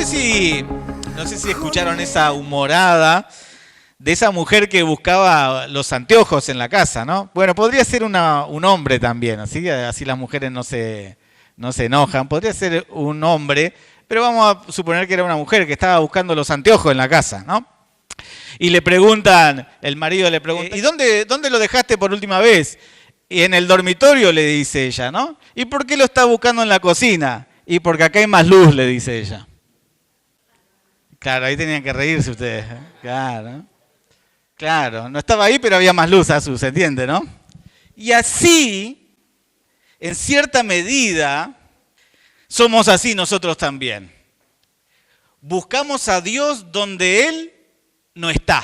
No sé si escucharon esa humorada de esa mujer que buscaba los anteojos en la casa, ¿no? Bueno, podría ser un hombre también, así las mujeres no se enojan. Podría ser un hombre, pero vamos a suponer que era una mujer que estaba buscando los anteojos en la casa, ¿no? Y le preguntan, el marido le pregunta, ¿y dónde lo dejaste por última vez? Y en el dormitorio, le dice ella, ¿no? ¿Y por qué lo está buscando en la cocina? Y porque acá hay más luz, le dice ella. Claro, ahí tenían que reírse ustedes. Claro, no estaba ahí, pero había más luz, ¿se entiende, no? Y así, en cierta medida, somos así nosotros también. Buscamos a Dios donde Él no está.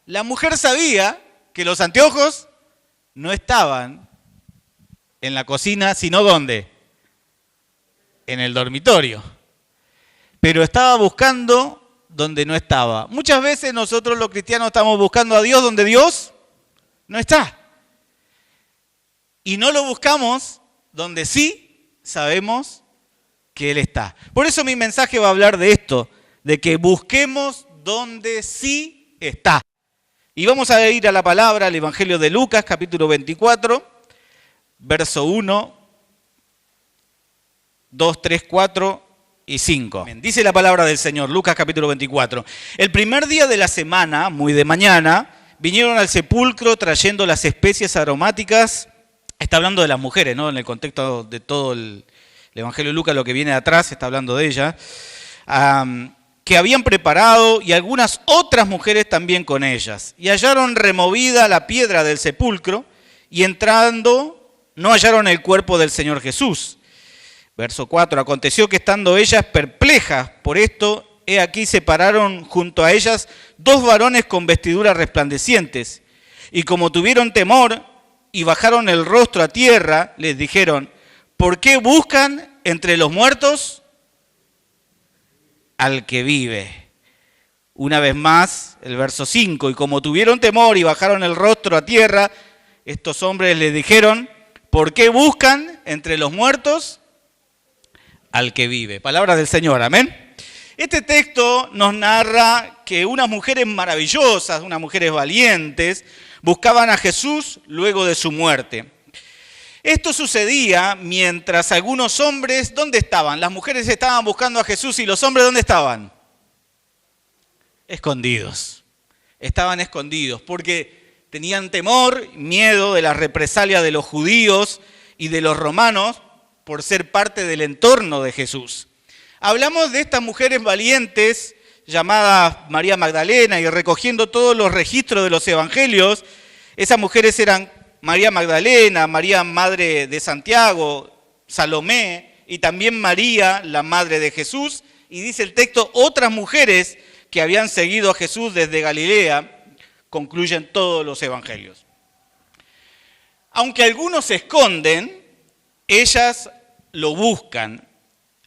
La mujer sabía que los anteojos no estaban en la cocina, sino ¿dónde? En el dormitorio. Pero estaba buscando donde no estaba. Muchas veces nosotros los cristianos estamos buscando a Dios donde Dios no está. Y no lo buscamos donde sí sabemos que Él está. Por eso mi mensaje va a hablar de esto, de que busquemos donde sí está. Y vamos a ir a la palabra, al Evangelio de Lucas, capítulo 24, verso 1, 2, 3, 4 y 5. Dice la palabra del Señor, Lucas capítulo 24. El primer día de la semana, muy de mañana, vinieron al sepulcro trayendo las especias aromáticas. Está hablando de las mujeres, ¿no? En el contexto de todo el Evangelio de Lucas, lo que viene de atrás, está hablando de ellas. Que habían preparado, y algunas otras mujeres también con ellas. Y hallaron removida la piedra del sepulcro, y entrando no hallaron el cuerpo del Señor Jesús. Verso 4, aconteció que estando ellas perplejas por esto, he aquí se pararon junto a ellas dos varones con vestiduras resplandecientes. Y como tuvieron temor y bajaron el rostro a tierra, les dijeron, ¿por qué buscan entre los muertos al que vive? Una vez más, el verso 5, y como tuvieron temor y bajaron el rostro a tierra, estos hombres les dijeron, ¿por qué buscan entre los muertos al que vive? Palabra del Señor, amén. Este texto nos narra que unas mujeres maravillosas, unas mujeres valientes, buscaban a Jesús luego de su muerte. Esto sucedía mientras algunos hombres, ¿dónde estaban? Las mujeres estaban buscando a Jesús y los hombres, ¿dónde estaban? Escondidos. Estaban escondidos porque tenían temor, miedo de la represalia de los judíos y de los romanos por ser parte del entorno de Jesús. Hablamos de estas mujeres valientes llamadas María Magdalena, y recogiendo todos los registros de los evangelios, esas mujeres eran María Magdalena, María madre de Santiago, Salomé y también María, la madre de Jesús. Y dice el texto, otras mujeres que habían seguido a Jesús desde Galilea, concluyen todos los evangelios. Aunque algunos se esconden, ellas lo buscan.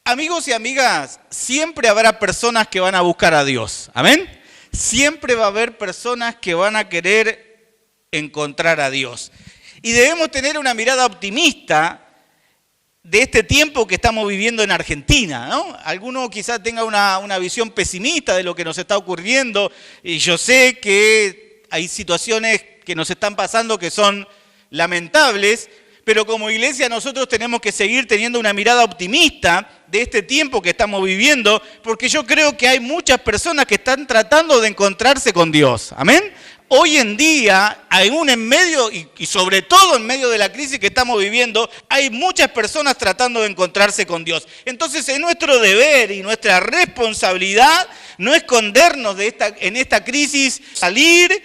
Amigos y amigas, siempre habrá personas que van a buscar a Dios. ¿Amén? Siempre va a haber personas que van a querer encontrar a Dios. Y debemos tener una mirada optimista de este tiempo que estamos viviendo en Argentina, ¿no? Alguno quizás tenga una visión pesimista de lo que nos está ocurriendo, y yo sé que hay situaciones que nos están pasando que son lamentables, pero como iglesia nosotros tenemos que seguir teniendo una mirada optimista de este tiempo que estamos viviendo, porque yo creo que hay muchas personas que están tratando de encontrarse con Dios. ¿Amén? Hoy en día, aún en medio y sobre todo en medio de la crisis que estamos viviendo, hay muchas personas tratando de encontrarse con Dios. Entonces es nuestro deber y nuestra responsabilidad no escondernos en esta crisis, salir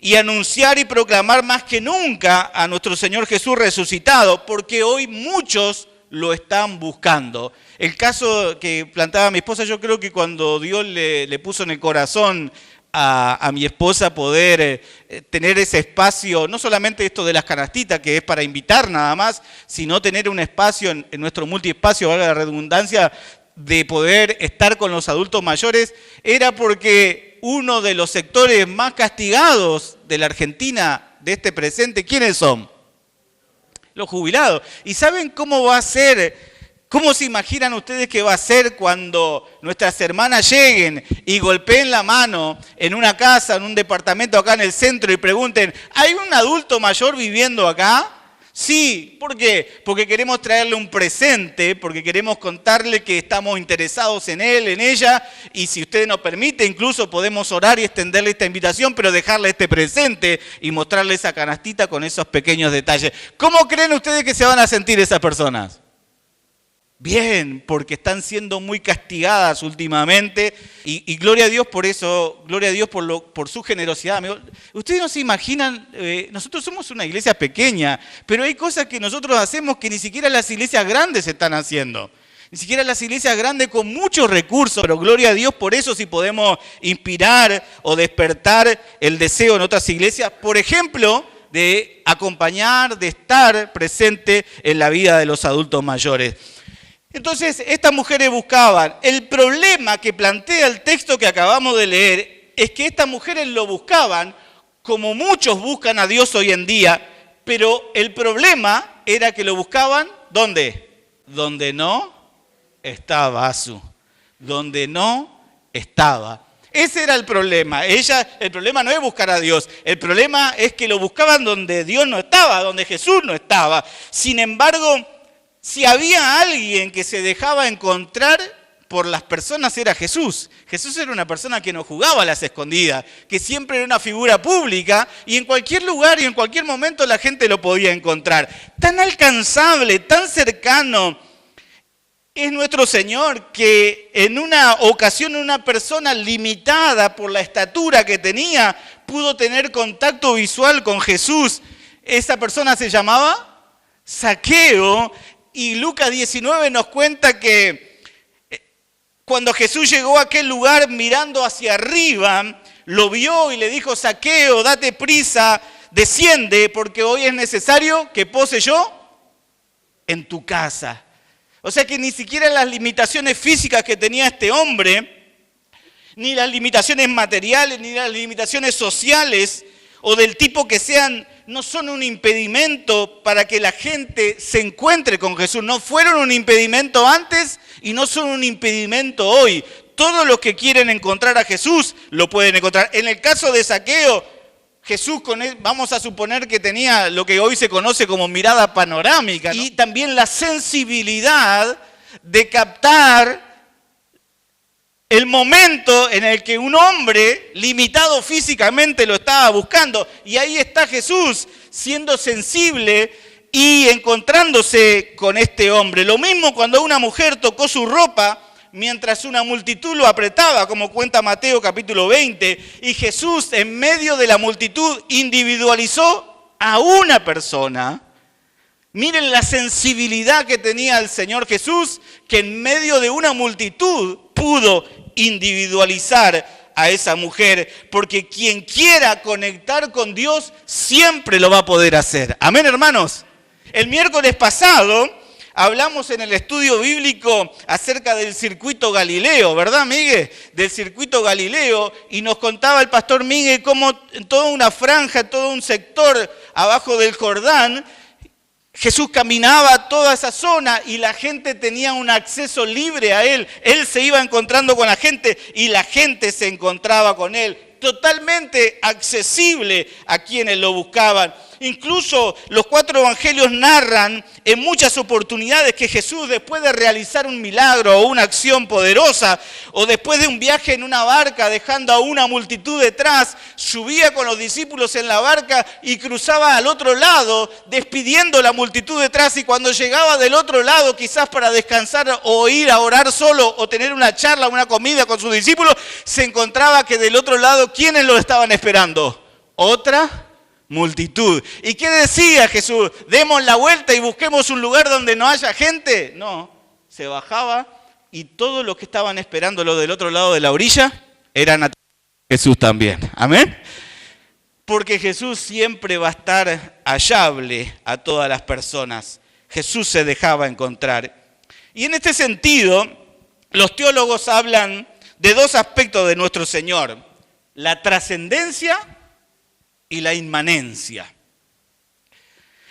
y anunciar y proclamar más que nunca a nuestro Señor Jesús resucitado, porque hoy muchos lo están buscando. El caso que planteaba mi esposa, yo creo que cuando Dios le puso en el corazón a mi esposa poder tener ese espacio, no solamente esto de las canastitas, que es para invitar nada más, sino tener un espacio en nuestro multiespacio, valga la redundancia, de poder estar con los adultos mayores, era porque uno de los sectores más castigados de la Argentina de este presente, ¿quiénes son? Los jubilados. ¿Y saben cómo va a ser ¿Cómo se imaginan ustedes que va a ser cuando nuestras hermanas lleguen y golpeen la mano en una casa, en un departamento acá en el centro y pregunten, ¿hay un adulto mayor viviendo acá? Sí, ¿por qué? Porque queremos traerle un presente, porque queremos contarle que estamos interesados en él, en ella, y si usted nos permite, incluso podemos orar y extenderle esta invitación, pero dejarle este presente y mostrarle esa canastita con esos pequeños detalles. ¿Cómo creen ustedes que se van a sentir esas personas? Bien, porque están siendo muy castigadas últimamente y gloria a Dios por eso, gloria a Dios por su generosidad. Amigo. Ustedes no se imaginan, nosotros somos una iglesia pequeña, pero hay cosas que nosotros hacemos que ni siquiera las iglesias grandes están haciendo. Ni siquiera las iglesias grandes con muchos recursos, pero gloria a Dios por eso si podemos inspirar o despertar el deseo en otras iglesias, por ejemplo, de acompañar, de estar presente en la vida de los adultos mayores. Entonces, estas mujeres buscaban. El problema que plantea el texto que acabamos de leer es que estas mujeres lo buscaban como muchos buscan a Dios hoy en día, pero el problema era que lo buscaban, ¿dónde? Donde no estaba Asu, donde no estaba. Ese era el problema. El problema no es buscar a Dios, el problema es que lo buscaban donde Dios no estaba, donde Jesús no estaba. Sin embargo, si había alguien que se dejaba encontrar por las personas era Jesús. Jesús era una persona que no jugaba a las escondidas, que siempre era una figura pública y en cualquier lugar y en cualquier momento la gente lo podía encontrar. Tan alcanzable, tan cercano es nuestro Señor que en una ocasión una persona limitada por la estatura que tenía pudo tener contacto visual con Jesús. Esa persona se llamaba Zaqueo. Y Lucas 19 nos cuenta que cuando Jesús llegó a aquel lugar mirando hacia arriba, lo vio y le dijo, Zaqueo, date prisa, desciende, porque hoy es necesario que pose yo en tu casa. O sea que ni siquiera las limitaciones físicas que tenía este hombre, ni las limitaciones materiales, ni las limitaciones sociales, o del tipo que sean, no son un impedimento para que la gente se encuentre con Jesús. No fueron un impedimento antes y no son un impedimento hoy. Todos los que quieren encontrar a Jesús lo pueden encontrar. En el caso de Zaqueo, Jesús, vamos a suponer que tenía lo que hoy se conoce como mirada panorámica, ¿no? Y también la sensibilidad de captar el momento en el que un hombre limitado físicamente lo estaba buscando. Y ahí está Jesús siendo sensible y encontrándose con este hombre. Lo mismo cuando una mujer tocó su ropa mientras una multitud lo apretaba, como cuenta Mateo capítulo 20. Y Jesús en medio de la multitud individualizó a una persona. Miren la sensibilidad que tenía el Señor Jesús, que en medio de una multitud pudo individualizar a esa mujer, porque quien quiera conectar con Dios siempre lo va a poder hacer. Amén, hermanos. El miércoles pasado hablamos en el estudio bíblico acerca del circuito Galileo, ¿verdad, Miguel? Del circuito Galileo, y nos contaba el pastor Miguel cómo en toda una franja, todo un sector abajo del Jordán, Jesús caminaba toda esa zona y la gente tenía un acceso libre a él. Él se iba encontrando con la gente y la gente se encontraba con él. Totalmente accesible a quienes lo buscaban. Incluso los 4 evangelios narran en muchas oportunidades que Jesús, después de realizar un milagro o una acción poderosa, o después de un viaje en una barca dejando a una multitud detrás, subía con los discípulos en la barca y cruzaba al otro lado, despidiendo la multitud detrás, y cuando llegaba del otro lado, quizás para descansar o ir a orar solo o tener una charla, una comida con sus discípulos, se encontraba que del otro lado, ¿quiénes lo estaban esperando? Otra multitud. ¿Y qué decía Jesús? ¿Demos la vuelta y busquemos un lugar donde no haya gente? No, se bajaba y todos los que estaban esperándolo del otro lado de la orilla eran a Jesús también. Amén. Porque Jesús siempre va a estar hallable a todas las personas. Jesús se dejaba encontrar. Y en este sentido, los teólogos hablan de 2 aspectos de nuestro Señor: la trascendencia y la inmanencia.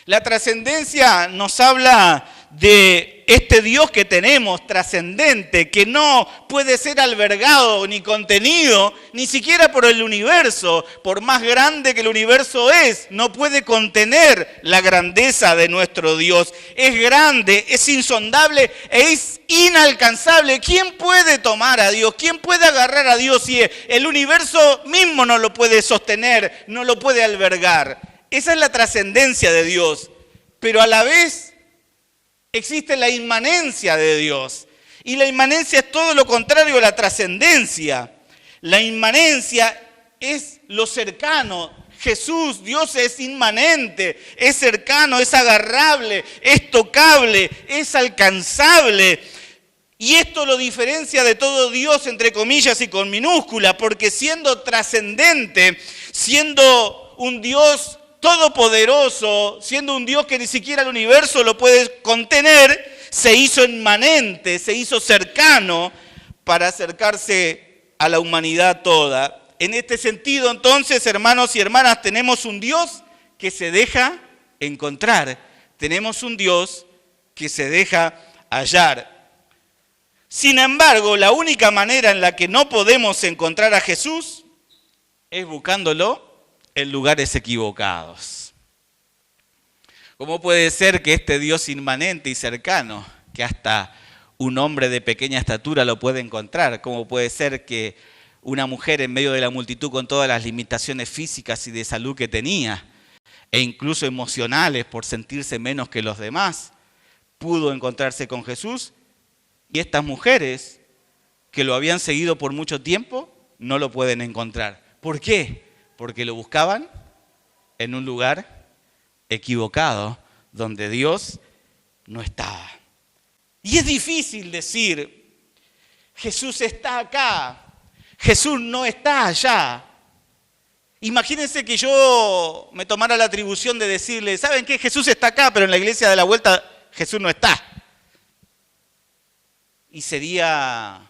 La trascendencia nos habla de este Dios que tenemos, trascendente, que no puede ser albergado ni contenido, ni siquiera por el universo, por más grande que el universo es, no puede contener la grandeza de nuestro Dios. Es grande, es insondable e es inalcanzable. ¿Quién puede tomar a Dios? ¿Quién puede agarrar a Dios si el universo mismo no lo puede sostener, no lo puede albergar? Esa es la trascendencia de Dios, pero a la vez existe la inmanencia de Dios. Y la inmanencia es todo lo contrario a la trascendencia. La inmanencia es lo cercano. Jesús, Dios es inmanente, es cercano, es agarrable, es tocable, es alcanzable. Y esto lo diferencia de todo Dios, entre comillas y con minúscula, porque siendo trascendente, siendo un Dios todopoderoso, siendo un Dios que ni siquiera el universo lo puede contener, se hizo inmanente, se hizo cercano para acercarse a la humanidad toda. En este sentido, entonces, hermanos y hermanas, tenemos un Dios que se deja encontrar, tenemos un Dios que se deja hallar. Sin embargo, la única manera en la que no podemos encontrar a Jesús es buscándolo en lugares equivocados. ¿Cómo puede ser que este Dios inmanente y cercano, que hasta un hombre de pequeña estatura lo puede encontrar? ¿Cómo puede ser que una mujer en medio de la multitud con todas las limitaciones físicas y de salud que tenía, e incluso emocionales por sentirse menos que los demás, pudo encontrarse con Jesús? Y estas mujeres que lo habían seguido por mucho tiempo no lo pueden encontrar. ¿Por qué? Porque lo buscaban en un lugar equivocado, donde Dios no estaba. Y es difícil decir, Jesús está acá, Jesús no está allá. Imagínense que yo me tomara la atribución de decirle, ¿saben qué? Jesús está acá, pero en la iglesia de la vuelta Jesús no está. Y sería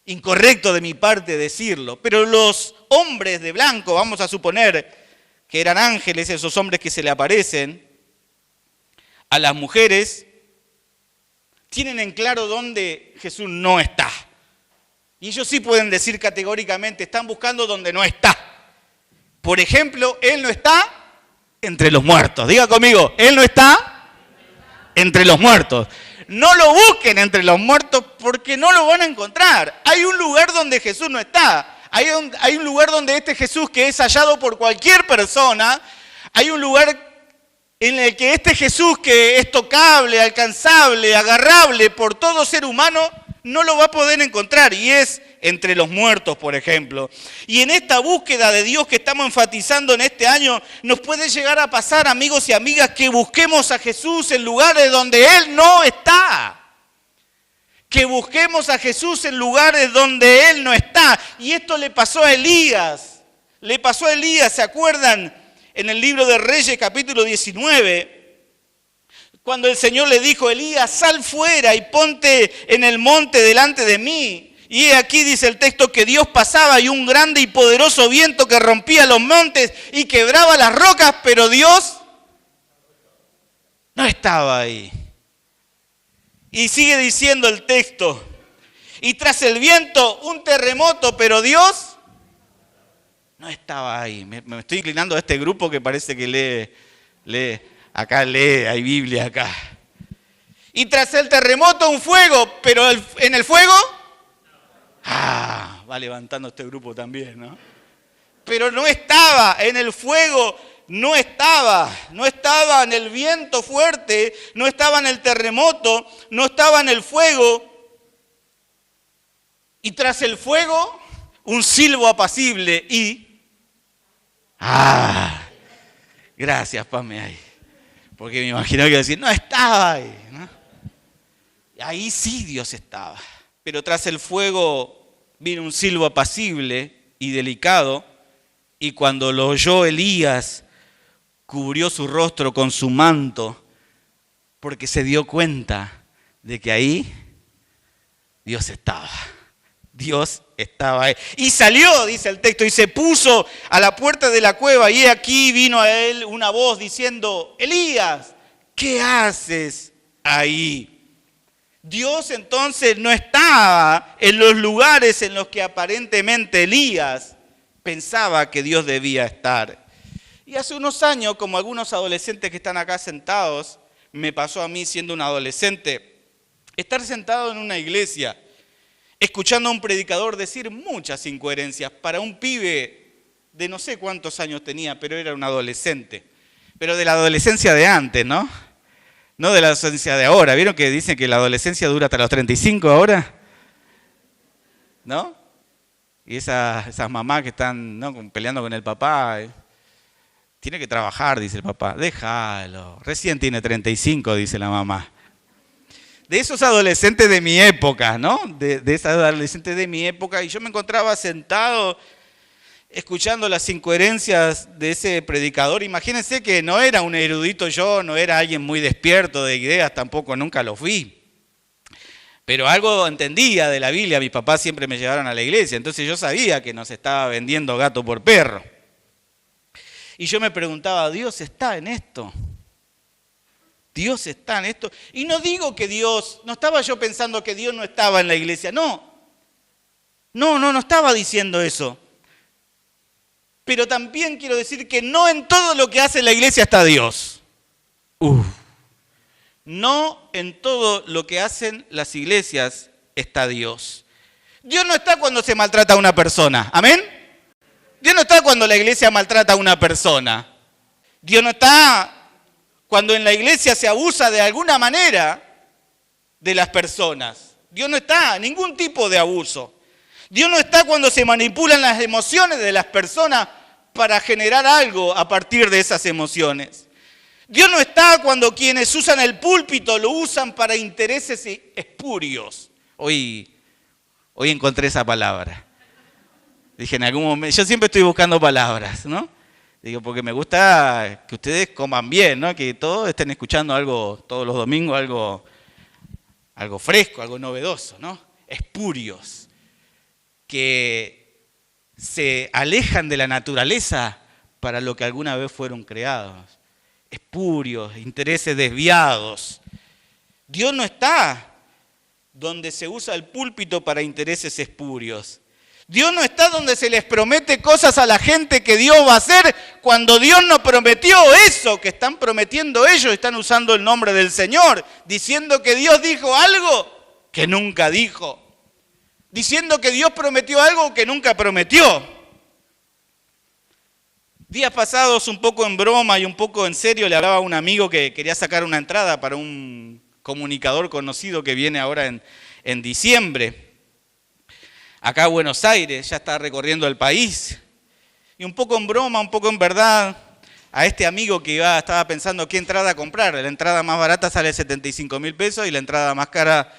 incorrecto de mi parte decirlo, pero los hombres de blanco, vamos a suponer que eran ángeles, esos hombres que se le aparecen a las mujeres, tienen en claro dónde Jesús no está. Y ellos sí pueden decir categóricamente, están buscando donde no está. Por ejemplo, Él no está entre los muertos. Diga conmigo, Él no está entre los muertos. No lo busquen entre los muertos porque no lo van a encontrar. Hay un lugar donde Jesús no está. Hay un lugar donde este Jesús que es hallado por cualquier persona, hay un lugar en el que este Jesús que es tocable, alcanzable, agarrable por todo ser humano, no lo va a poder encontrar, y es entre los muertos, por ejemplo. Y en esta búsqueda de Dios que estamos enfatizando en este año, nos puede llegar a pasar, amigos y amigas, que busquemos a Jesús en lugares donde Él no está. Que busquemos a Jesús en lugares donde Él no está. Y esto le pasó a Elías. Le pasó a Elías, ¿se acuerdan? En el libro de Reyes, capítulo 19, cuando el Señor le dijo, Elías, sal fuera y ponte en el monte delante de mí. Y aquí dice el texto que Dios pasaba y un grande y poderoso viento que rompía los montes y quebraba las rocas, pero Dios no estaba ahí. Y sigue diciendo el texto, y tras el viento un terremoto, pero Dios no estaba ahí. Me estoy inclinando a este grupo que parece que lee, hay Biblia acá. Y tras el terremoto un fuego, pero en el fuego, va levantando este grupo también, ¿no? Pero no estaba en el fuego, no estaba en el viento fuerte, no estaba en el terremoto, no estaba en el fuego. Y tras el fuego, un silbo apacible y... gracias, Pame, ahí. Porque me imagino que iba a decir, no estaba ahí, ¿no? Y ahí sí Dios estaba. Pero tras el fuego vino un silbo apacible y delicado, y cuando lo oyó Elías, cubrió su rostro con su manto, porque se dio cuenta de que ahí Dios estaba. Dios estaba ahí. Y salió, dice el texto, y se puso a la puerta de la cueva, y aquí vino a él una voz diciendo, Elías, ¿qué haces ahí? Dios entonces no estaba en los lugares en los que aparentemente Elías pensaba que Dios debía estar. Y hace unos años, como algunos adolescentes que están acá sentados, me pasó a mí siendo un adolescente, estar sentado en una iglesia, escuchando a un predicador decir muchas incoherencias para un pibe de no sé cuántos años tenía, pero era un adolescente. Pero de la adolescencia de antes, ¿no? No de la adolescencia de ahora. ¿Vieron que dicen que la adolescencia dura hasta los 35 ahora? ¿No? Y esas mamás que están, ¿no?, peleando con el papá. Tiene que trabajar, dice el papá. Déjalo. Recién tiene 35, dice la mamá. De esos adolescentes de mi época, ¿no? De esas adolescentes de mi época. Y yo me encontraba sentado escuchando las incoherencias de ese predicador. Imagínense que no era un erudito yo, no era alguien muy despierto de ideas, tampoco nunca lo fui. Pero algo entendía de la Biblia, mis papás siempre me llevaron a la iglesia, entonces yo sabía que nos estaba vendiendo gato por perro. Y yo me preguntaba, ¿Dios está en esto? ¿Dios está en esto? Y no digo que Dios, no estaba yo pensando que Dios no estaba en la iglesia, no estaba diciendo eso. Pero también quiero decir que no en todo lo que hace la iglesia está Dios. No en todo lo que hacen las iglesias está Dios. Dios no está cuando se maltrata a una persona. ¿Amén? Dios no está cuando la iglesia maltrata a una persona. Dios no está cuando en la iglesia se abusa de alguna manera de las personas. Dios no está en ningún tipo de abuso. Dios no está cuando se manipulan las emociones de las personas para generar algo a partir de esas emociones. Dios no está cuando quienes usan el púlpito lo usan para intereses espurios. Hoy encontré esa palabra. Dije en algún momento, yo siempre estoy buscando palabras, ¿no? Digo, porque me gusta que ustedes coman bien, ¿no? Que todos estén escuchando algo todos los domingos, algo fresco, algo novedoso, ¿no? Espurios, que se alejan de la naturaleza para lo que alguna vez fueron creados. Espurios, intereses desviados. Dios no está donde se usa el púlpito para intereses espurios. Dios no está donde se les promete cosas a la gente que Dios va a hacer cuando Dios no prometió eso que están prometiendo ellos. Están usando el nombre del Señor, diciendo que Dios dijo algo que nunca dijo. Diciendo que Dios prometió algo que nunca prometió. Días pasados, un poco en broma y un poco en serio, le hablaba a un amigo que quería sacar una entrada para un comunicador conocido que viene ahora en diciembre. Acá a Buenos Aires, ya está recorriendo el país. Y un poco en broma, un poco en verdad, a este amigo que estaba pensando qué entrada comprar. La entrada más barata sale 75.000 pesos y la entrada más cara,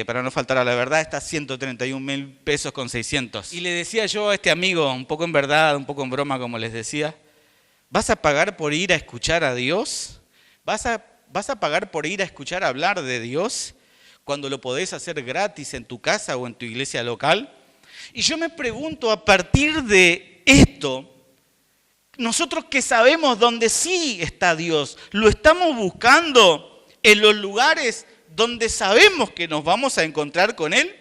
para no faltar a la verdad, está 131.000 pesos con 600. Y le decía yo a este amigo, un poco en verdad, un poco en broma, como les decía, ¿vas a pagar por ir a escuchar a Dios? ¿Vas a pagar por ir a escuchar hablar de Dios cuando lo podés hacer gratis en tu casa o en tu iglesia local? Y yo me pregunto, a partir de esto, nosotros que sabemos dónde sí está Dios, ¿lo estamos buscando en los lugares donde sabemos que nos vamos a encontrar con Él?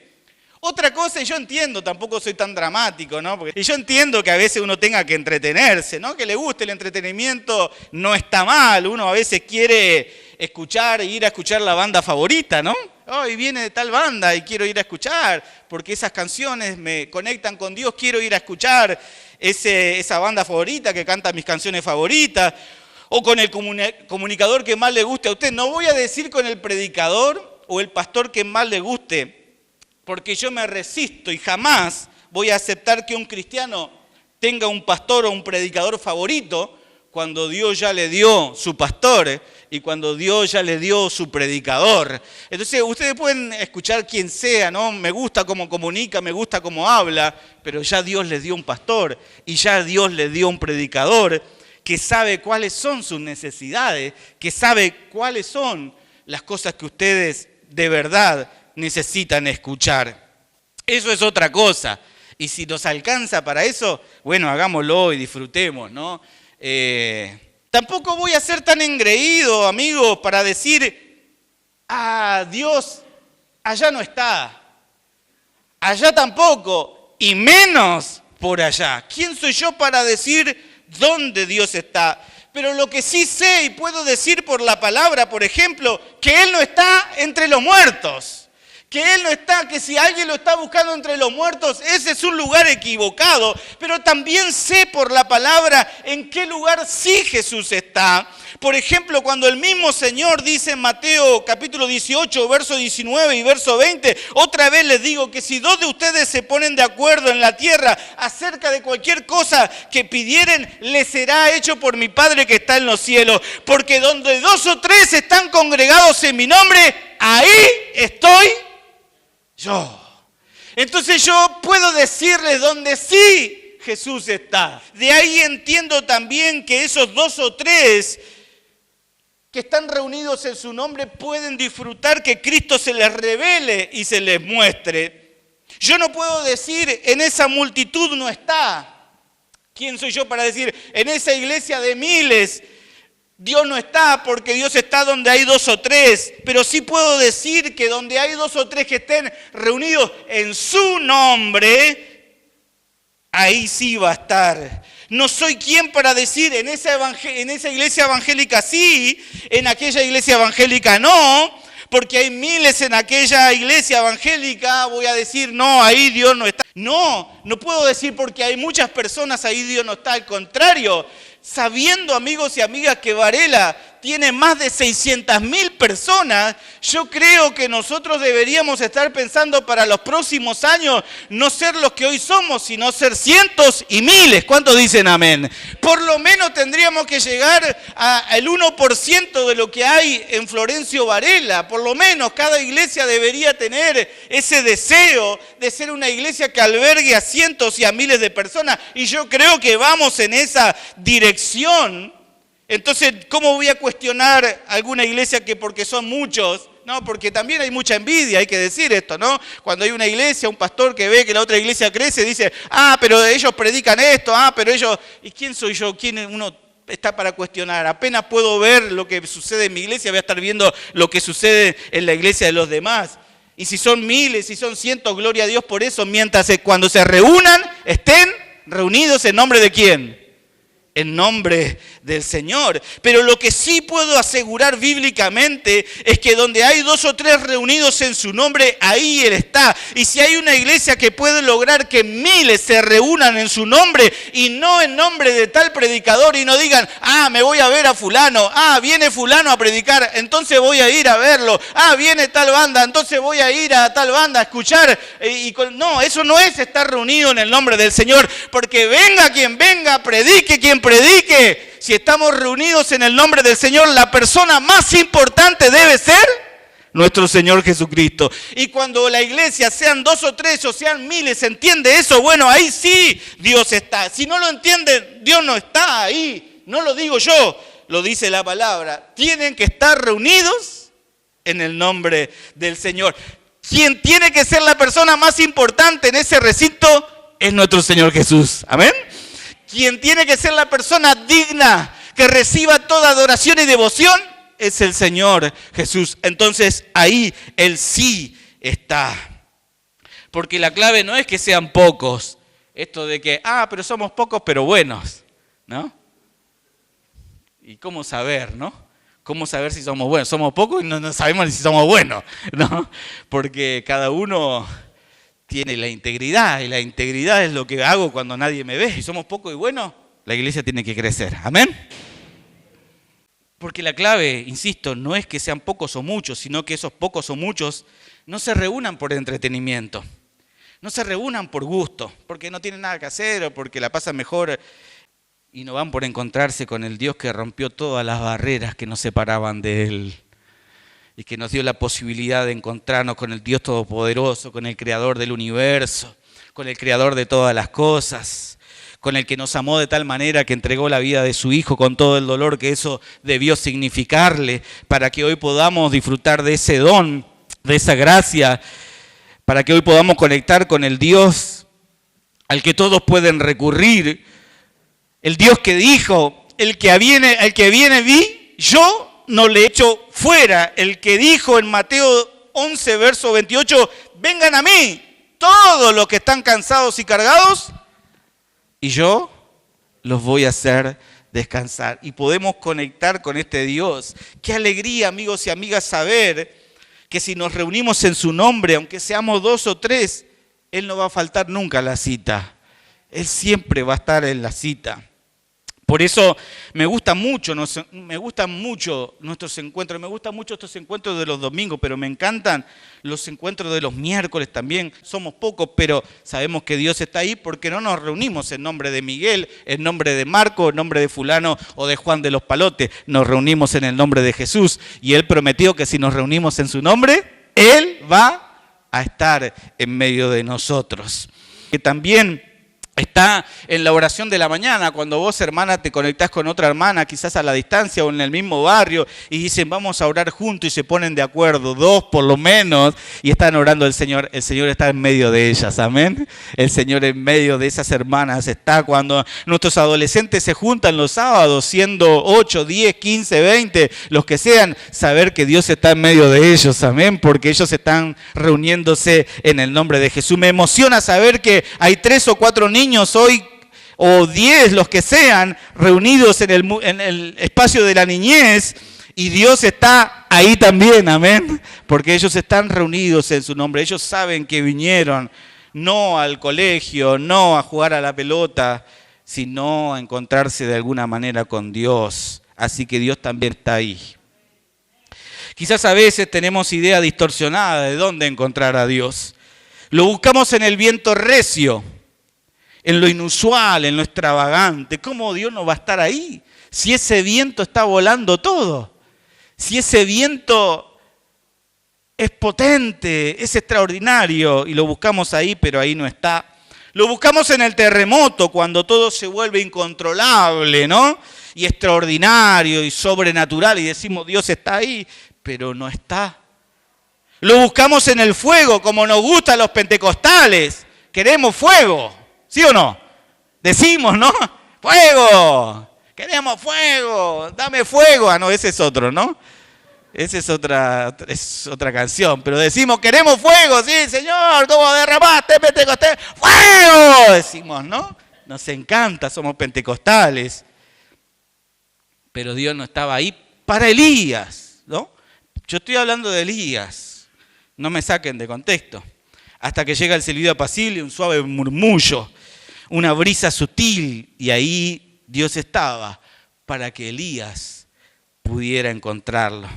Otra cosa, y yo entiendo, tampoco soy tan dramático, ¿no? Y yo entiendo que a veces uno tenga que entretenerse, ¿no? Que le guste el entretenimiento no está mal, uno a veces quiere escuchar, ir a escuchar la banda favorita, ¿no? Hoy viene de tal banda y quiero ir a escuchar, porque esas canciones me conectan con Dios, quiero ir a escuchar esa banda favorita que canta mis canciones favoritas, o con el comunicador que más le guste a usted. No voy a decir con el predicador o el pastor que más le guste, porque yo me resisto y jamás voy a aceptar que un cristiano tenga un pastor o un predicador favorito cuando Dios ya le dio su pastor y cuando Dios ya le dio su predicador. Entonces ustedes pueden escuchar quien sea, ¿no? Me gusta cómo comunica, me gusta cómo habla, pero ya Dios les dio un pastor y ya Dios les dio un predicador que sabe cuáles son sus necesidades, que sabe cuáles son las cosas que ustedes de verdad necesitan escuchar. Eso es otra cosa. Y si nos alcanza para eso, bueno, hagámoslo y disfrutemos, ¿no? Tal Tampoco voy a ser tan engreído, amigo, para decir, Dios allá no está, allá tampoco, y menos por allá. ¿Quién soy yo para decir dónde Dios está? Pero lo que sí sé y puedo decir por la palabra, por ejemplo, que Él no está entre los muertos. Que Él no está, que si alguien lo está buscando entre los muertos, ese es un lugar equivocado. Pero también sé por la palabra en qué lugar sí Jesús está. Por ejemplo, cuando el mismo Señor dice en Mateo capítulo 18, verso 19 y verso 20, otra vez les digo que si dos de ustedes se ponen de acuerdo en la tierra acerca de cualquier cosa que pidieren, les será hecho por mi Padre que está en los cielos. Porque donde dos o tres están congregados en mi nombre, ahí estoy yo. Entonces yo puedo decirles dónde sí Jesús está. De ahí entiendo también que esos dos o tres que están reunidos en su nombre pueden disfrutar que Cristo se les revele y se les muestre. Yo no puedo decir en esa multitud no está. ¿Quién soy yo para decir en esa iglesia de miles Dios no está? Porque Dios está donde hay dos o tres. Pero sí puedo decir que donde hay dos o tres que estén reunidos en su nombre, ahí sí va a estar. No soy quien para decir en esa iglesia evangélica sí, en aquella iglesia evangélica no, porque hay miles en aquella iglesia evangélica, voy a decir no, ahí Dios no está. No puedo decir porque hay muchas personas, ahí Dios no está. Al contrario, sabiendo, amigos y amigas, que Varela tiene más de 600.000 personas, yo creo que nosotros deberíamos estar pensando para los próximos años no ser los que hoy somos, sino ser cientos y miles. ¿Cuántos dicen amén? Por lo menos tendríamos que llegar al 1% de lo que hay en Florencio Varela. Por lo menos cada iglesia debería tener ese deseo de ser una iglesia que albergue a cientos y a miles de personas. Y yo creo que vamos en esa dirección. Entonces, ¿cómo voy a cuestionar alguna iglesia que porque son muchos? No, porque también hay mucha envidia, hay que decir esto, ¿no? Cuando hay una iglesia, un pastor que ve que la otra iglesia crece, dice, pero ellos predican esto, pero ellos... ¿Y quién soy yo? ¿Quién uno está para cuestionar? Apenas puedo ver lo que sucede en mi iglesia, voy a estar viendo lo que sucede en la iglesia de los demás. Y si son miles, si son cientos, gloria a Dios por eso, mientras cuando se reúnan, estén reunidos en nombre de ¿quién? En nombre del Señor. Pero lo que sí puedo asegurar bíblicamente es que donde hay dos o tres reunidos en su nombre, ahí Él está. Y si hay una iglesia que puede lograr que miles se reúnan en su nombre y no en nombre de tal predicador y no digan, me voy a ver a fulano, viene fulano a predicar, entonces voy a ir a verlo, viene tal banda, entonces voy a ir a tal banda a escuchar. No, eso no es estar reunido en el nombre del Señor, porque venga quien venga, predique quien predique. Si estamos reunidos en el nombre del Señor, la persona más importante debe ser nuestro Señor Jesucristo. Y cuando la iglesia sean dos o tres o sean miles, ¿entiende eso? Bueno, ahí sí Dios está. Si no lo entienden, Dios no está ahí. No lo digo yo, lo dice la palabra. Tienen que estar reunidos en el nombre del Señor. Quien tiene que ser la persona más importante en ese recinto es nuestro Señor Jesús. Amén. Quien tiene que ser la persona digna que reciba toda adoración y devoción es el Señor Jesús. Entonces ahí Él sí está. Porque la clave no es que sean pocos. Esto de que, pero somos pocos pero buenos, ¿no? ¿Y cómo saber, no? ¿Cómo saber si somos buenos? Somos pocos y no sabemos ni si somos buenos, ¿no? Porque cada uno tiene la integridad, y la integridad es lo que hago cuando nadie me ve. Si somos pocos y buenos, la iglesia tiene que crecer. ¿Amén? Porque la clave, insisto, no es que sean pocos o muchos, sino que esos pocos o muchos no se reúnan por entretenimiento, no se reúnan por gusto, porque no tienen nada que hacer o porque la pasan mejor y no van por encontrarse con el Dios que rompió todas las barreras que nos separaban de Él. Y que nos dio la posibilidad de encontrarnos con el Dios Todopoderoso, con el Creador del universo, con el Creador de todas las cosas, con el que nos amó de tal manera que entregó la vida de su Hijo con todo el dolor que eso debió significarle, para que hoy podamos disfrutar de ese don, de esa gracia, para que hoy podamos conectar con el Dios al que todos pueden recurrir, el Dios que dijo el que viene vi, yo no le echo fuera. El que dijo en Mateo 11, verso 28, vengan a mí todos los que están cansados y cargados, y yo los voy a hacer descansar. Y podemos conectar con este Dios. Qué alegría, amigos y amigas, saber que si nos reunimos en su nombre, aunque seamos 2 o 3, Él no va a faltar nunca a la cita. Él siempre va a estar en la cita. Por eso me gustan mucho nuestros encuentros, me gustan mucho estos encuentros de los domingos, pero me encantan los encuentros de los miércoles también. Somos pocos, pero sabemos que Dios está ahí porque no nos reunimos en nombre de Miguel, en nombre de Marco, en nombre de fulano o de Juan de los Palotes. Nos reunimos en el nombre de Jesús y Él prometió que si nos reunimos en su nombre, Él va a estar en medio de nosotros. Que también está en la oración de la mañana, cuando vos, hermana, te conectás con otra hermana, quizás a la distancia o en el mismo barrio, y dicen, vamos a orar juntos, y se ponen de acuerdo, 2 por lo menos, y están orando al Señor. El Señor está en medio de ellas, amén. El Señor en medio de esas hermanas está. Cuando nuestros adolescentes se juntan los sábados, siendo 8, 10, 15, 20, los que sean, saber que Dios está en medio de ellos, amén, porque ellos están reuniéndose en el nombre de Jesús. Me emociona saber que hay 3 o 4 niños hoy, o 10, los que sean, reunidos en el espacio de la niñez, y Dios está ahí también, amén, porque ellos están reunidos en su nombre. Ellos saben que vinieron no al colegio, no a jugar a la pelota, sino a encontrarse de alguna manera con Dios. Así que Dios también está ahí. Quizás a veces tenemos idea distorsionada de dónde encontrar a Dios. Lo buscamos en el viento recio, en lo inusual, en lo extravagante. ¿Cómo Dios no va a estar ahí? Si ese viento está volando todo, si ese viento es potente, es extraordinario, y lo buscamos ahí, pero ahí no está. Lo buscamos en el terremoto, cuando todo se vuelve incontrolable, ¿no? Y extraordinario y sobrenatural, y decimos, Dios está ahí, pero no está. Lo buscamos en el fuego, como nos gusta a los pentecostales. Queremos fuego. ¿Sí o no? Decimos, ¿no? ¡Fuego! ¡Queremos fuego! ¡Dame fuego! Ah, no, ese es otro, ¿no? Esa es otra canción. Pero decimos, queremos fuego, sí, Señor, ¿cómo derramaste, Pentecostés? ¡Fuego! Decimos, ¿no? Nos encanta, somos pentecostales. Pero Dios no estaba ahí para Elías, ¿no? Yo estoy hablando de Elías. No me saquen de contexto. Hasta que llega el silbido apacible, un suave murmullo, una brisa sutil, y ahí Dios estaba para que Elías pudiera encontrarlo.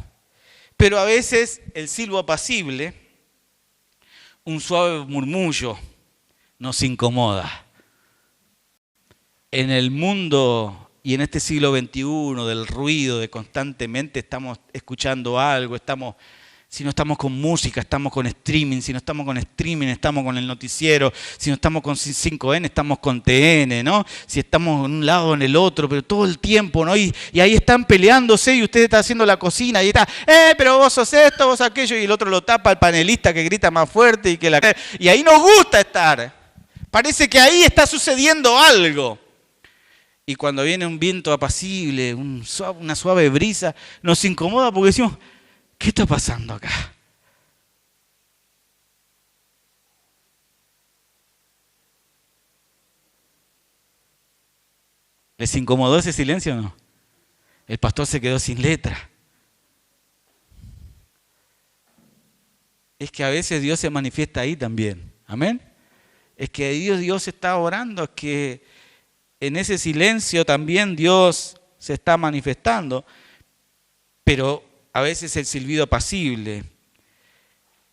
Pero a veces el silbo apacible, un suave murmullo, nos incomoda. En el mundo y en este siglo XXI del ruido, de constantemente estamos escuchando algo, si no estamos con música, estamos con streaming. Si no estamos con streaming, estamos con el noticiero. Si no estamos con 5N, estamos con TN, ¿no? Si estamos en un lado o en el otro, pero todo el tiempo, ¿no? Y ahí están peleándose y usted está haciendo la cocina y está, pero vos sos esto, vos aquello, y el otro lo tapa, el panelista que grita más fuerte y ahí nos gusta estar. Parece que ahí está sucediendo algo. Y cuando viene un viento apacible, una suave brisa, nos incomoda porque decimos, ¿qué está pasando acá? ¿Les incomodó ese silencio o no? El pastor se quedó sin letra. Es que a veces Dios se manifiesta ahí también. Amén. Es que Dios está orando, es que en ese silencio también Dios se está manifestando. Pero a veces el silbido apacible,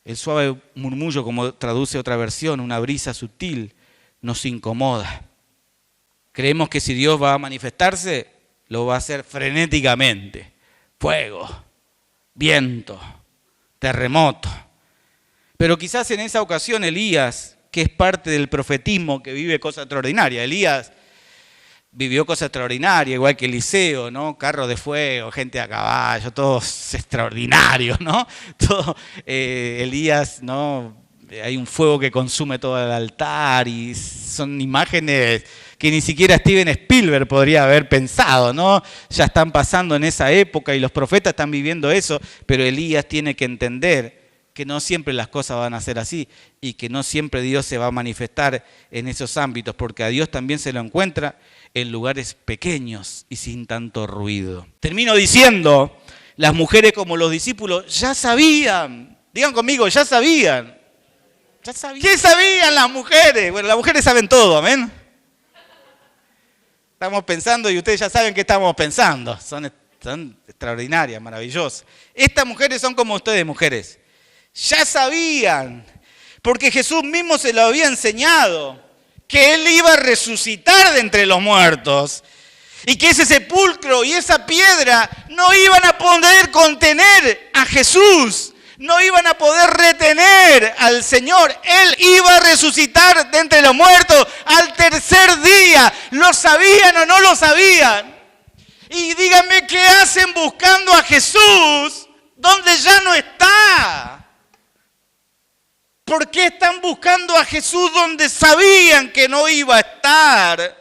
el suave murmullo, como traduce otra versión, una brisa sutil, nos incomoda. Creemos que si Dios va a manifestarse, lo va a hacer frenéticamente. Fuego, viento, terremoto. Pero quizás en esa ocasión Elías, que es parte del profetismo que vive cosas extraordinarias, Elías vivió cosas extraordinarias, igual que Eliseo, ¿no? Carros de fuego, gente a caballo, todos extraordinarios, ¿no? Elías, ¿no? Hay un fuego que consume todo el altar y son imágenes que ni siquiera Steven Spielberg podría haber pensado, ¿no? Ya están pasando en esa época y los profetas están viviendo eso, pero Elías tiene que entender que no siempre las cosas van a ser así y que no siempre Dios se va a manifestar en esos ámbitos, porque a Dios también se lo encuentra en lugares pequeños y sin tanto ruido. Termino diciendo, las mujeres como los discípulos ya sabían, digan conmigo, ya sabían. ¿Qué sabían las mujeres? Bueno, las mujeres saben todo, amén. Estamos pensando y ustedes ya saben qué estamos pensando. Son extraordinarias, maravillosas. Estas mujeres son como ustedes, mujeres. Ya sabían, porque Jesús mismo se lo había enseñado, que Él iba a resucitar de entre los muertos y que ese sepulcro y esa piedra no iban a poder contener a Jesús, no iban a poder retener al Señor. Él iba a resucitar de entre los muertos al tercer día. ¿Lo sabían o no lo sabían? Y díganme, ¿qué hacen buscando a Jesús donde ya no está? ¿Por qué están buscando a Jesús donde sabían que no iba a estar?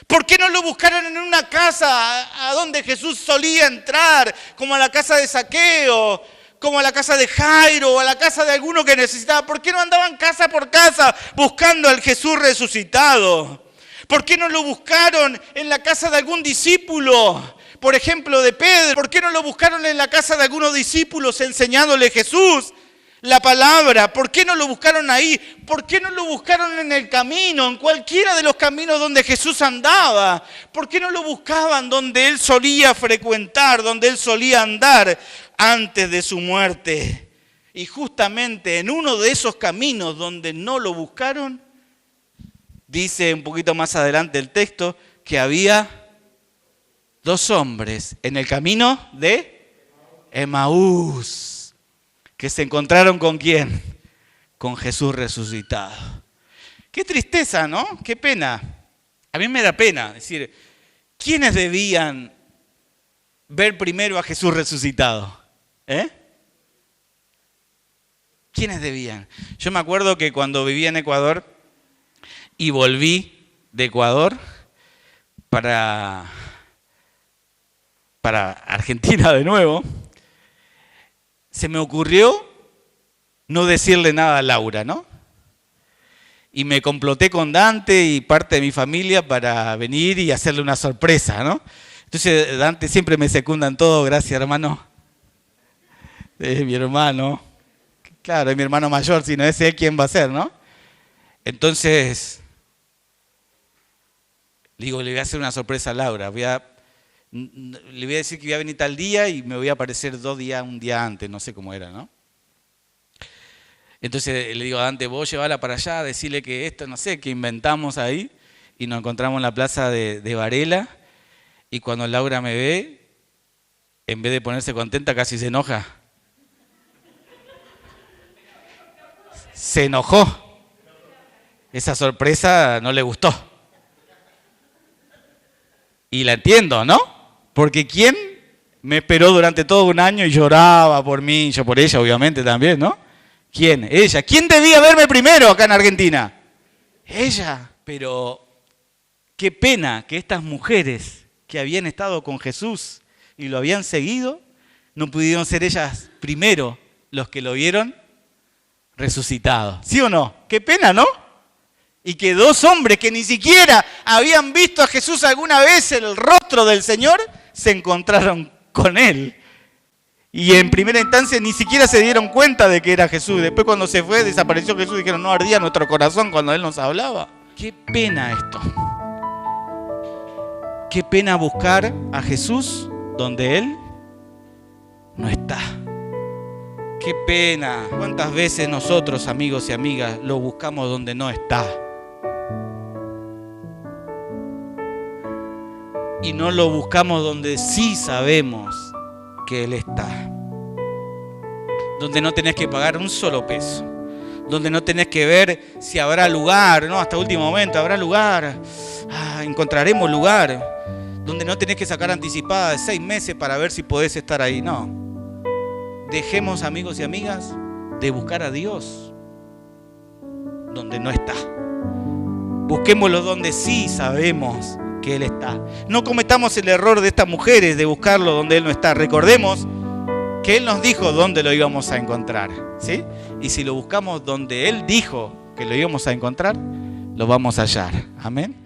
¿Por qué no lo buscaron en una casa a donde Jesús solía entrar, como a la casa de Zaqueo, como a la casa de Jairo o a la casa de alguno que necesitaba? ¿Por qué no andaban casa por casa buscando al Jesús resucitado? ¿Por qué no lo buscaron en la casa de algún discípulo? Por ejemplo, de Pedro. ¿Por qué no lo buscaron en la casa de algunos discípulos enseñándole Jesús la palabra? ¿Por qué no lo buscaron ahí? ¿Por qué no lo buscaron en el camino, en cualquiera de los caminos donde Jesús andaba? ¿Por qué no lo buscaban donde Él solía frecuentar, donde Él solía andar antes de su muerte? Y justamente en uno de esos caminos donde no lo buscaron, dice un poquito más adelante el texto, que había 2 hombres en el camino de Emaús, que se encontraron ¿con quién? Con Jesús resucitado. Qué tristeza, ¿no? Qué pena. A mí me da pena. Es decir, ¿quiénes debían ver primero a Jesús resucitado? ¿Quiénes debían? Yo me acuerdo que cuando vivía en Ecuador y volví de Ecuador para Argentina de nuevo, se me ocurrió no decirle nada a Laura, ¿no? Y me comploté con Dante y parte de mi familia para venir y hacerle una sorpresa, ¿no? Entonces Dante siempre me secunda en todo, gracias hermano. Es mi hermano. Claro, es mi hermano mayor, si no es él, ¿quién va a ser, no? Entonces, digo, le voy a hacer una sorpresa a Laura. Le voy a decir que voy a venir tal día y me voy a aparecer un día antes, no sé cómo era, ¿no? Entonces le digo a Dante, vos llevala para allá, decirle que esto, no sé, que inventamos ahí. Y nos encontramos en la plaza de Varela. Y cuando Laura me ve, en vez de ponerse contenta, casi se enoja. Se enojó. Esa sorpresa no le gustó. Y la entiendo, ¿no? Porque ¿quién me esperó durante todo un año y lloraba por mí, yo por ella obviamente también, ¿no? ¿Quién? Ella. ¿Quién debía verme primero acá en Argentina? Ella. Pero qué pena que estas mujeres que habían estado con Jesús y lo habían seguido, no pudieron ser ellas primero los que lo vieron resucitado. ¿Sí o no? Qué pena, ¿no? Y que 2 hombres que ni siquiera habían visto a Jesús alguna vez en el rostro del Señor, se encontraron con Él. Y en primera instancia ni siquiera se dieron cuenta de que era Jesús. Después cuando se fue, desapareció Jesús, dijeron, no ardía nuestro corazón cuando Él nos hablaba. Qué pena esto. Qué pena buscar a Jesús donde Él no está. Qué pena. ¿Cuántas veces nosotros, amigos y amigas, lo buscamos donde no está? Y no lo buscamos donde sí sabemos que Él está. Donde no tenés que pagar un solo peso. Donde no tenés que ver si habrá lugar, ¿no? Hasta último momento, ¿habrá lugar? Encontraremos lugar. Donde no tenés que sacar anticipada de 6 meses para ver si podés estar ahí. No. Dejemos, amigos y amigas, de buscar a Dios donde no está. Busquémoslo donde sí sabemos que Él está. No cometamos el error de estas mujeres de buscarlo donde Él no está. Recordemos que Él nos dijo dónde lo íbamos a encontrar, ¿sí? Y si lo buscamos donde Él dijo que lo íbamos a encontrar, lo vamos a hallar. Amén.